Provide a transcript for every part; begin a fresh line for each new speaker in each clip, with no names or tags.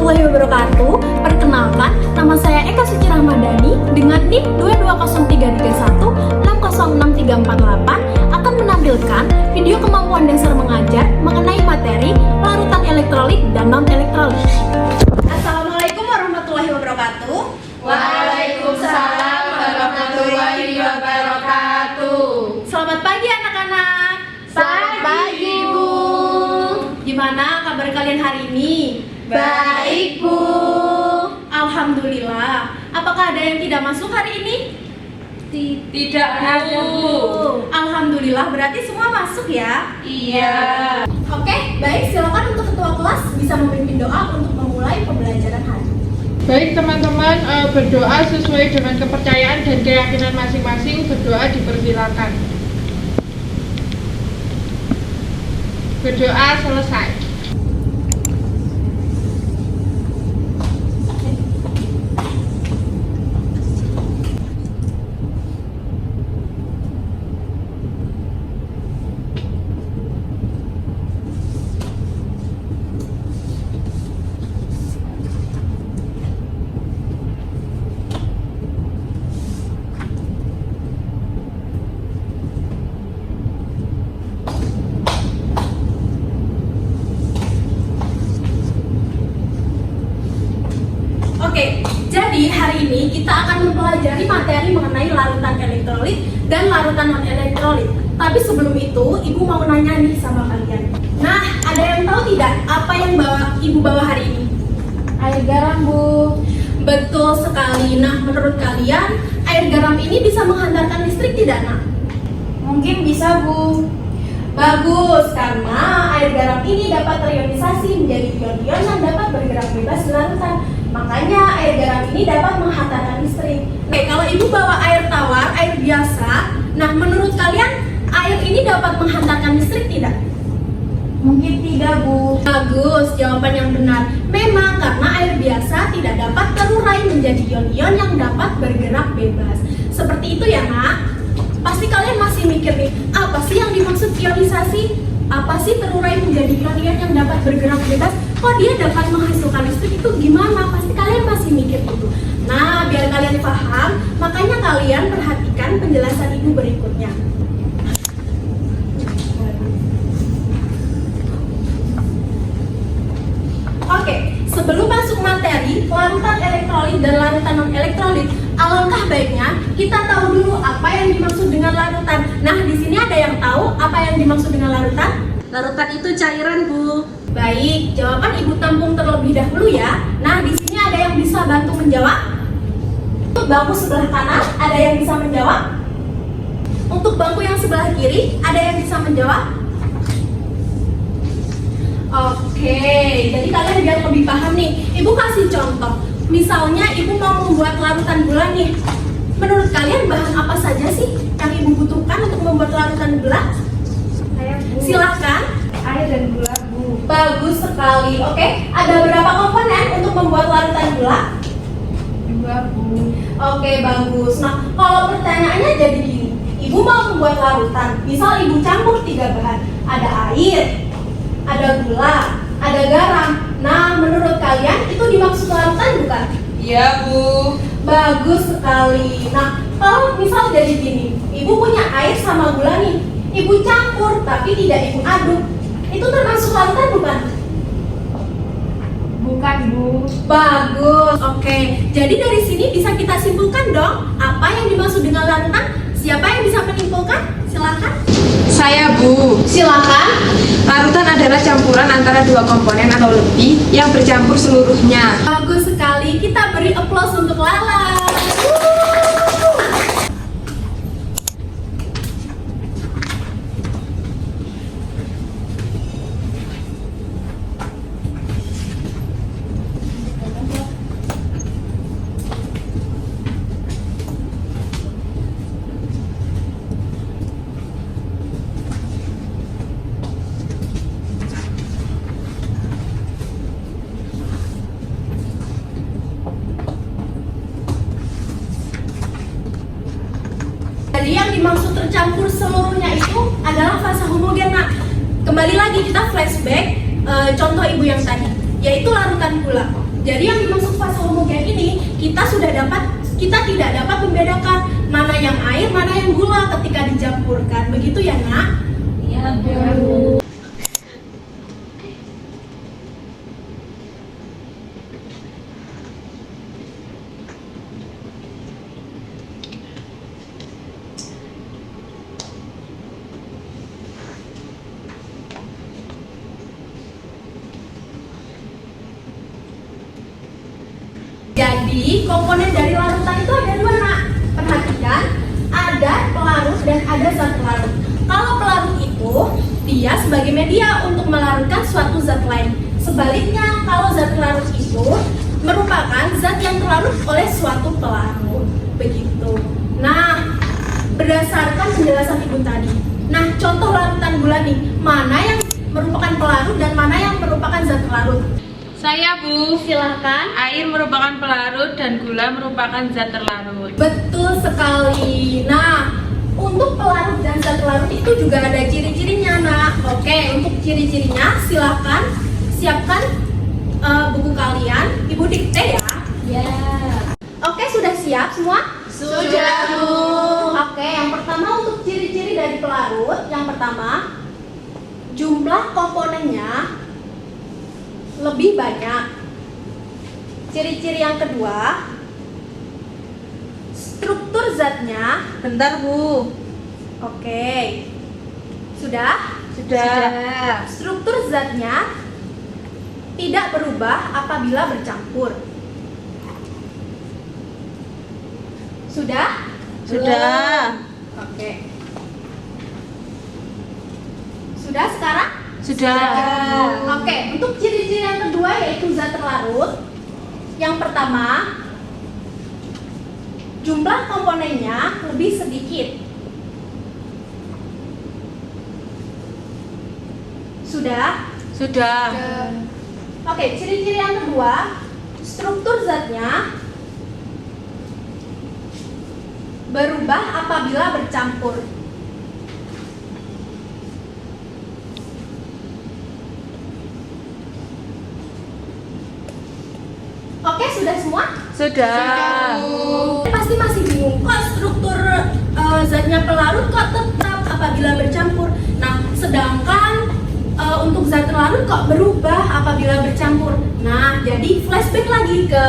warahmatullahi wabarakatuh. Perkenalkan, nama saya Eka Suci Rahmadani dengan NIM 22033160648 akan menampilkan video kemampuan dasar mengajar mengenai materi larutan elektrolit dan non-elektrolit. Assalamualaikum warahmatullahi wabarakatuh.
Waalaikumsalam warahmatullahi wabarakatuh.
Selamat pagi anak-anak.
Selamat pagi, Bu.
Gimana kabar kalian hari ini?
Baik, Bu.
Alhamdulillah. Apakah ada yang tidak masuk hari ini?
Tidak ada, Bu.
Alhamdulillah, berarti semua masuk ya?
Iya.
Oke, baik, silakan untuk ketua kelas bisa memimpin doa untuk memulai pembelajaran hari.
Baik teman-teman, berdoa sesuai dengan kepercayaan dan keyakinan masing-masing. Berdoa dipersilakan. Berdoa selesai.
Oke, jadi hari ini kita akan mempelajari materi mengenai larutan elektrolit dan larutan non-elektrolit. Tapi sebelum itu, Ibu mau nanya nih sama kalian. Nah, ada yang tahu tidak apa yang Ibu bawa hari ini?
Air garam, Bu.
Betul sekali. Nah, menurut kalian, air garam ini bisa menghantarkan listrik tidak, Nak?
Mungkin bisa, Bu.
Bagus, karena air garam ini dapat terionisasi menjadi ion-ion yang dapat bergerak bebas di larutan. Makanya air garam ini dapat menghantarkan listrik. Oke, kalau Ibu bawa air tawar, air biasa, nah menurut kalian air ini dapat menghantarkan listrik tidak?
Mungkin tidak, Bu.
Bagus, jawaban yang benar. Memang karena air biasa tidak dapat terurai menjadi ion-ion yang dapat bergerak bebas. Seperti itu ya, Nak? Pasti kalian masih mikir nih, apa sih yang dimaksud ionisasi? Apa sih terurai menjadi ion-ion yang dapat bergerak bebas? Kok dia dapat menghasilkan listrik itu gimana? Pasti kalian masih mikir itu. Nah, biar kalian paham, makanya kalian perhatikan penjelasan Ibu berikutnya. Oke, sebelum masuk materi larutan elektrolit dan larutan non-elektrolit, alangkah baiknya kita tahu dulu apa yang dimaksud dengan larutan. Nah, di sini ada yang tahu apa yang dimaksud dengan larutan?
Larutan itu cairan, Bu.
Baik, jawaban Ibu tampung terlebih dahulu ya. Nah, di sini ada yang bisa bantu menjawab? Untuk bangku sebelah kanan, ada yang bisa menjawab? Untuk bangku yang sebelah kiri, ada yang bisa menjawab? Oke, jadi kalian biar lebih paham nih, Ibu kasih contoh. Misalnya Ibu mau membuat larutan gula nih. Menurut kalian bahan apa saja sih yang Ibu butuhkan untuk membuat larutan gula?
Air, Bu.
Silahkan.
Air dan gula, Bu.
Bagus sekali. Oke, ada berapa komponen untuk membuat larutan gula?
2, Bu.
Oke, bagus. Nah, kalau pertanyaannya jadi gini, Ibu mau membuat larutan, misal Ibu campur 3 bahan, ada air, ada gula, ada garam. Nah, menurut kalian itu dimaksud larutan bukan?
Iya, Bu.
Bagus sekali. Nah, kalau misal jadi gini, Ibu punya air sama gula nih, Ibu campur tapi tidak Ibu aduk, itu termasuk larutan bukan?
Bukan, Bu.
Bagus. Oke, jadi dari sini bisa kita simpulkan dong apa yang dimaksud dengan larutan. Siapa yang bisa menyimpulkan? Silakan.
Saya, Bu.
Silakan.
Larutan adalah campuran antara 2 komponen atau lebih yang bercampur seluruhnya.
Bagus sekali. Kita beri aplaus untuk Lala. Jadi yang dimaksud tercampur seluruhnya itu adalah fasa homogen. Nah, kembali lagi kita flashback contoh Ibu yang tadi, yaitu larutan gula. Jadi yang dimaksud fase homogen ini kita tidak dapat membedakan mana yang air, mana yang gula ketika dicampurkan. Begitu ya, Nak?
Iya, Bu.
Jadi komponen dari larutan itu ada dua, Nak. Perhatikan, ada pelarut dan ada zat pelarut. Kalau pelarut itu dia sebagai media untuk melarutkan suatu zat lain. Sebaliknya, kalau zat pelarut itu merupakan zat yang terlarut oleh suatu pelarut. Begitu. Nah, berdasarkan penjelasan Ibu tadi. Nah, contoh larutan gula nih, mana yang merupakan pelarut dan mana yang merupakan zat pelarut?
Saya, Bu.
Silahkan.
Air merupakan pelarut dan gula merupakan zat terlarut.
Betul sekali. Nah, untuk pelarut dan zat pelarut itu juga ada ciri-cirinya, Nak. Oke, untuk ciri-cirinya silahkan siapkan buku kalian. Ibu dikte ya.
Ya.
Oke, sudah siap semua?
Sudah, Bu.
Oke, yang pertama untuk ciri-ciri dari pelarut. Yang pertama, jumlah komponennya lebih banyak. Ciri-ciri yang kedua, struktur zatnya.
Bentar, Bu.
Oke. Sudah?
Sudah.
Struktur zatnya tidak berubah apabila bercampur. Sudah?
Sudah.
Oke. Sudah sekarang?
Sudah.
Oke, untuk ciri-ciri yang kedua yaitu zat terlarut. Yang pertama, jumlah komponennya lebih sedikit. Sudah?
Sudah.
Oke, ciri-ciri yang kedua, struktur zatnya berubah apabila bercampur. Oke, sudah semua?
Sudah.
Pasti masih bingung, kok struktur zatnya pelarut kok tetap apabila bercampur. Nah, sedangkan untuk zat terlarut kok berubah apabila bercampur. Nah, jadi flashback lagi ke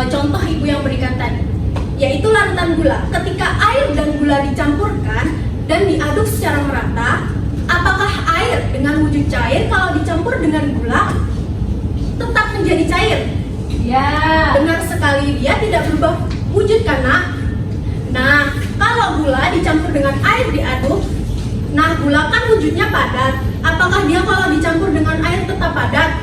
contoh Ibu yang berikan tadi, yaitu larutan gula. Ketika air dan gula dicampurkan dan diaduk secara merata, apakah air dengan wujud cair kalau dicampur dengan gula tetap menjadi cair?
Ya.
Benar sekali, dia tidak berubah wujud karena. Nah, kalau gula dicampur dengan air diaduk, nah gula kan wujudnya padat. Apakah dia kalau dicampur dengan air tetap padat?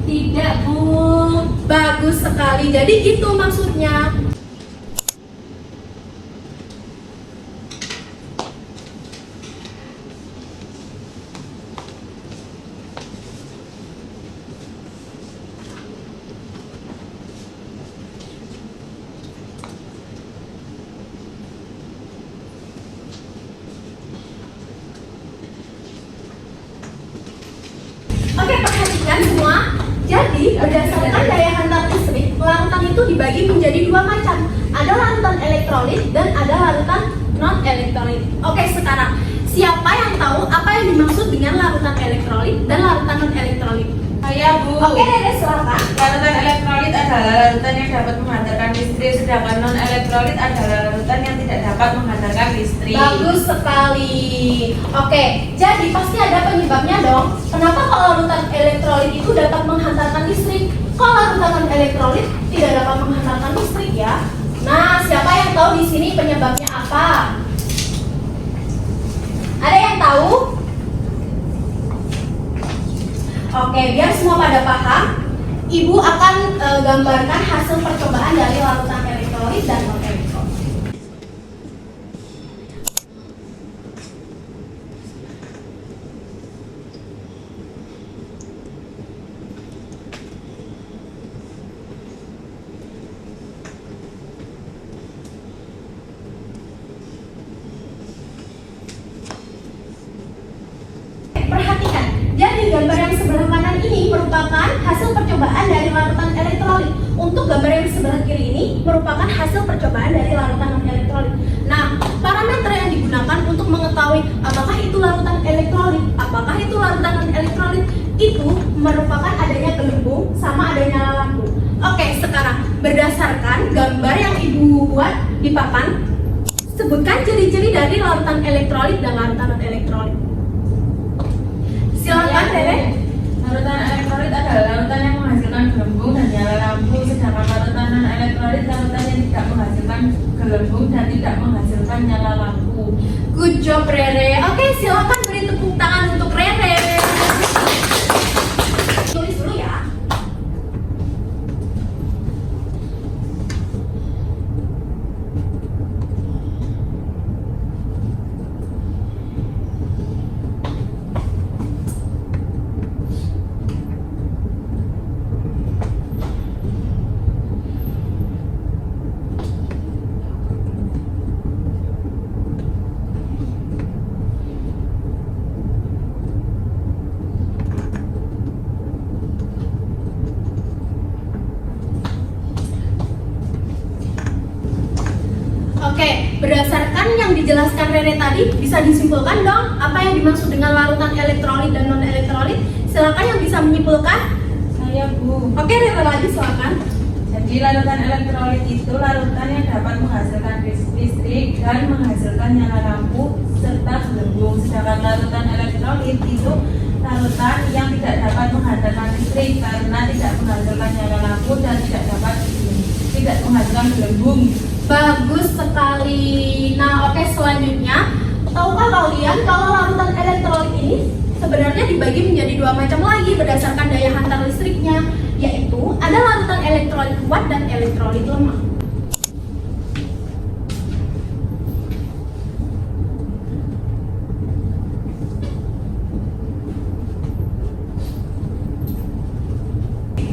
Tidak, Bu.
Bagus sekali, jadi itu maksudnya. Oke, perhatikan semua. Jadi, berdasarkan daya hantar listrik, larutan itu dibagi menjadi dua macam. Ada larutan elektrolit dan ada larutan non-elektrolit. Oke, sekarang siapa yang tahu apa yang dimaksud dengan larutan elektrolit dan larutan non-elektrolit?
Saya, Bu.
Oke, Dede, silakan.
Larutan elektrolit adalah larutan yang dapat menghantarkan listrik, sedangkan non-elektrolit adalah larutan yang tidak dapat menghantarkan listrik.
Bagus sekali. Oke, jadi pasti ada penyebabnya dong. Kenapa kok larutan elektrolit itu dapat menghantarkan listrik? Kok larutan non-elektrolit tidak dapat menghantarkan listrik ya? Nah, siapa yang tahu di sini penyebabnya apa? Ada yang tahu? Oke, biar semua pada paham, Ibu akan gambarkan hasil percobaan dari larutan elektrolit dan non-elektrolit. Perhatikan, jadi gambar yang sebelah kanan ini merupakan hasil percobaan dari larutan elektrolit. Untuk gambar yang di sebelah kiri ini merupakan hasil percobaan dari larutan non-elektrolit. Nah, parameter yang digunakan untuk mengetahui apakah itu larutan elektrolit, apakah itu larutan non-elektrolit, itu merupakan adanya gelembung sama adanya nyala lampu. Oke, sekarang berdasarkan gambar yang Ibu buat di papan, sebutkan ciri-ciri dari larutan elektrolit dan larutan non-elektrolit. Silakan, Rere.
Larutan elektrolit adalah larutan yang menghasilkan gelembung dan nyala lampu, sedangkan larutan non-elektrolit larutan yang tidak menghasilkan gelembung dan tidak menghasilkan nyala lampu.
Good job, Rere. Oke, silakan beri tepuk tangan untuk Rere. Tulis dulu ya. Oke, berdasarkan yang dijelaskan Rere tadi, bisa disimpulkan dong apa yang dimaksud dengan larutan elektrolit dan non-elektrolit? Silakan yang bisa menyimpulkan.
Saya, Bu.
Oke, Rere lagi silakan.
Jadi larutan elektrolit itu larutan yang dapat menghasilkan listrik dan menghasilkan nyala lampu serta gelembung. Sedangkan larutan elektrolit itu larutan yang tidak dapat menghasilkan listrik karena tidak menghasilkan nyala lampu dan tidak menghasilkan gelembung.
Bagus sekali. Nah, oke, selanjutnya, tahukah kalian kalau larutan elektrolit ini sebenarnya dibagi menjadi dua macam lagi berdasarkan daya hantar listriknya, yaitu ada larutan elektrolit kuat dan elektrolit lemah.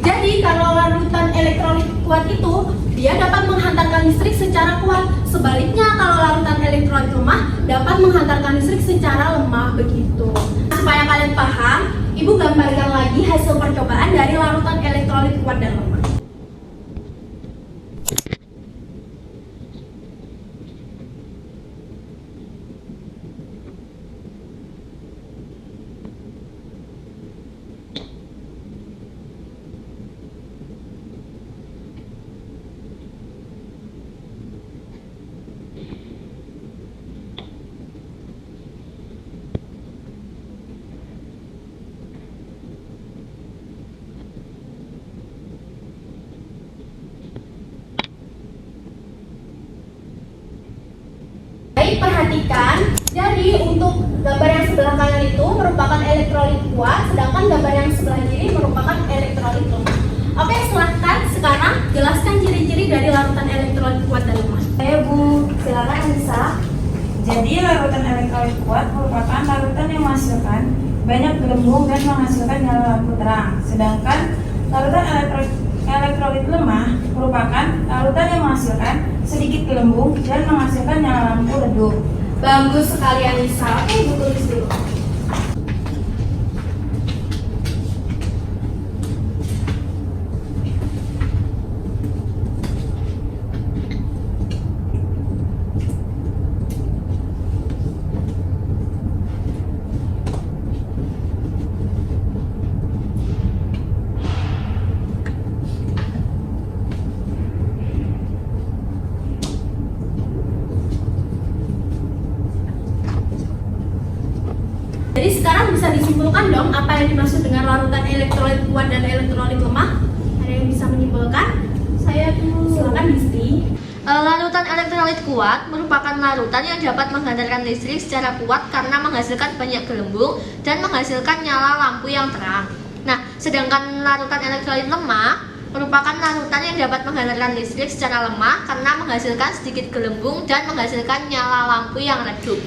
Jadi kalau larutan elektrolit kuat itu dia dapat menghantarkan listrik secara kuat. Sebaliknya kalau larutan elektrolit lemah dapat menghantarkan listrik secara lemah begitu. Supaya kalian paham, Ibu gambarkan lagi hasil percobaan dari larutan elektrolit kuat dan lemah. Baik, perhatikan. Jadi untuk gambar yang sebelah kanan itu merupakan elektrolit kuat, sedangkan gambar yang sebelah kiri merupakan elektrolit lemah. Oke, silakan sekarang jelaskan ciri-ciri dari larutan elektrolit kuat dan lemah.
Saya, Bu. Silakan Anissa. Jadi larutan elektrolit kuat merupakan larutan yang menghasilkan banyak gelembung dan menghasilkan nyala lampu terang. Sedangkan larutan elektrolit lemah merupakan larutan yang menghasilkan sedikit gelembung dan menghasilkan nyala lampu redup.
Bagus sekali, Anissa. Oke, Ibu tulis dulu. Jadi sekarang bisa disimpulkan dong apa yang dimaksud dengan larutan elektrolit kuat dan elektrolit lemah? Ada yang bisa menyimpulkan? Saya dulu. Silakan, Disti.
Larutan elektrolit kuat merupakan larutan yang dapat menghantarkan listrik secara kuat karena menghasilkan banyak gelembung dan menghasilkan nyala lampu yang terang. Nah, sedangkan larutan elektrolit lemah merupakan larutan yang dapat menghantarkan listrik secara lemah karena menghasilkan sedikit gelembung dan menghasilkan nyala lampu yang redup.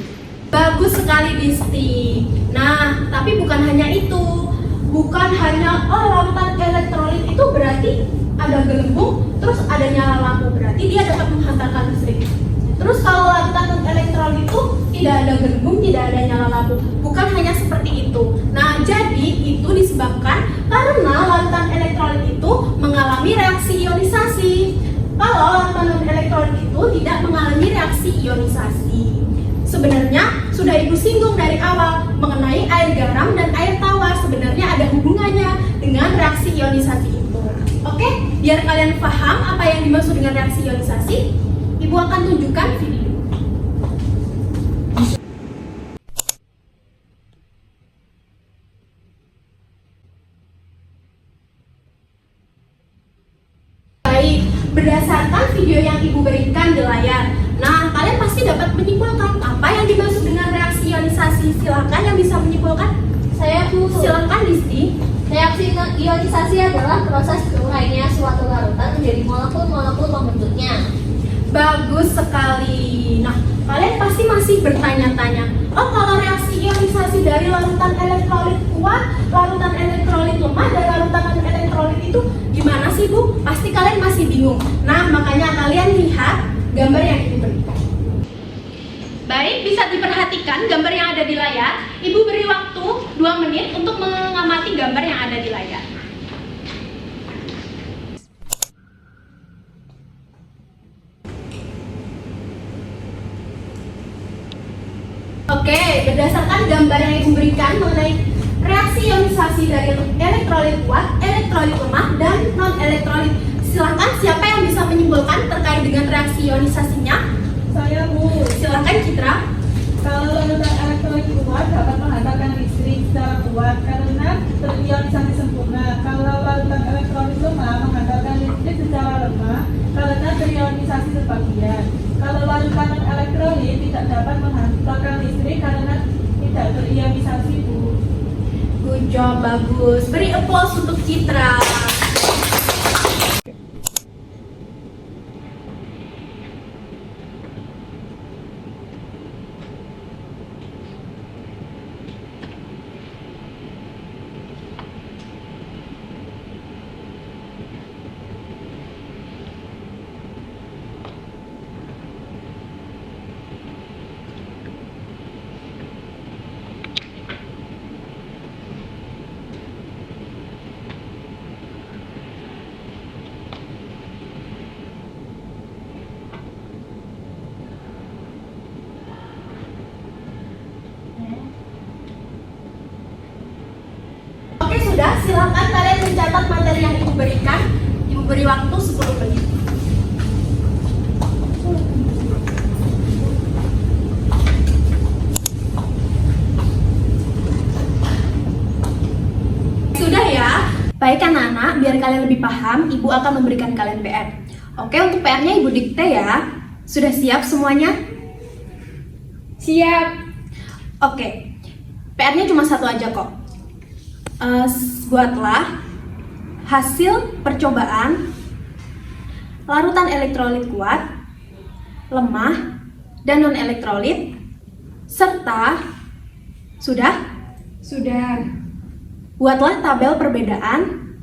Bagus sekali, Disti. Nah, tapi bukan hanya itu. Bukan hanya larutan elektrolit itu berarti ada gelembung, terus ada nyala lampu, berarti dia dapat menghantarkan listrik. Itu Terus kalau larutan non-elektrolit itu tidak ada gelembung, tidak ada nyala lampu. Bukan hanya seperti itu. Nah, jadi itu disebabkan karena larutan elektrolit itu mengalami reaksi ionisasi. Kalau larutan non-elektrolit itu tidak mengalami reaksi ionisasi. Sebenarnya sudah Ibu singgung dari awal mengenai air garam dan air tawar. Sebenarnya ada hubungannya dengan reaksi ionisasi itu. Oke, biar kalian paham apa yang dimaksud dengan reaksi ionisasi, Ibu akan tunjukkan video. Baik, berdasarkan video yang Ibu berikan di layar, nah kalian pasti dapat menyimpulkan apa yang dimaksud dengan reaksi ionisasi. Silakan yang bisa menyimpulkan.
Saya Bu.
Silakan Listi.
Reaksi ionisasi adalah proses berurainya suatu larutan menjadi molekul-molekul pembentuknya.
Bagus sekali. Nah, kalian pasti masih bertanya-tanya, oh kalau reaksi ionisasi dari larutan elektrolit kuat, larutan elektrolit lemah, dan larutan non-elektrolit itu gimana sih Bu? Pasti kalian masih bingung. Nah, makanya kalian lihat gambar yang Ibu berikan. Baik, bisa diperhatikan gambar yang ada di layar. Ibu beri waktu 2 menit untuk mengamati gambar yang ada di layar. Oke, berdasarkan gambar yang Ibu berikan mengenai reaksi ionisasi dari elektrolit kuat, elektrolit lemah, dan non-elektrolit. Silakan siapa yang bisa menyimpulkan terkait dengan reaksi ionisasinya?
Saya Bu.
Silakan Citra.
Kalau larutan elektrolit kuat dapat menghantarkan listrik secara kuat karena terionisasi sempurna. Kalau larutan elektrolit lemah menghantarkan listrik secara lemah karena terionisasi sebagian. Kalau larutan elektrolit tidak dapat menghantarkan listrik karena tidak terionisasi Bu.
Good job, bagus. Beri applause untuk Citra. Oke, sudah. Silakan kalian mencatat materi yang Ibu berikan. Ibu beri waktu 10 menit. Sudah ya? Baik anak-anak, biar kalian lebih paham, Ibu akan memberikan kalian PR. Oke, untuk PR-nya Ibu dikte ya. Sudah siap semuanya? Siap. Oke, PR-nya cuma satu aja kok. Buatlah hasil percobaan larutan elektrolit kuat, lemah, dan non-elektrolit, serta sudah? Sudah. Buatlah tabel perbedaan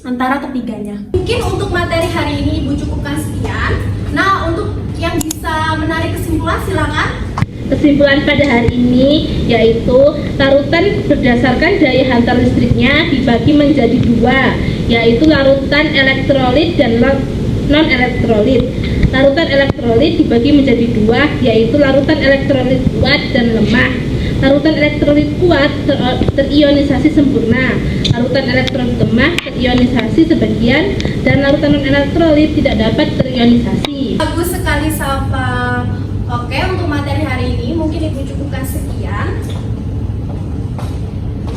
antara ketiganya. Mungkin untuk materi hari ini Ibu cukupkan sekian. Nah, untuk yang bisa menarik kesimpulan silakan.
Kesimpulan pada hari ini yaitu larutan berdasarkan daya hantar listriknya dibagi menjadi dua, yaitu larutan elektrolit dan non-elektrolit. Larutan elektrolit dibagi menjadi dua, yaitu larutan elektrolit kuat dan lemah. Larutan elektrolit kuat terionisasi sempurna, larutan elektrolit lemah terionisasi sebagian, dan larutan non-elektrolit tidak dapat terionisasi.
Bagus sekali Safa. Oke, untuk materi hari ini mungkin Ibu cukupkan sekian.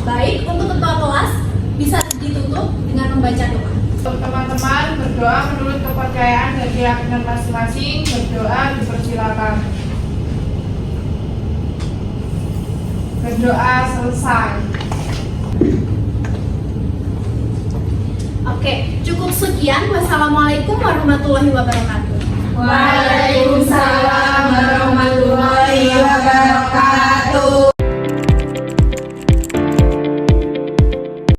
Baik, untuk ketua kelas bisa ditutup dengan membaca doa.
Teman-teman berdoa menurut kepercayaan dan keyakinan masing-masing. Berdoa dipersilakan. Berdoa selesai.
Oke, cukup sekian. Wassalamualaikum warahmatullahi wabarakatuh.
Waalaikumsalam warahmatullahi wabarakatuh.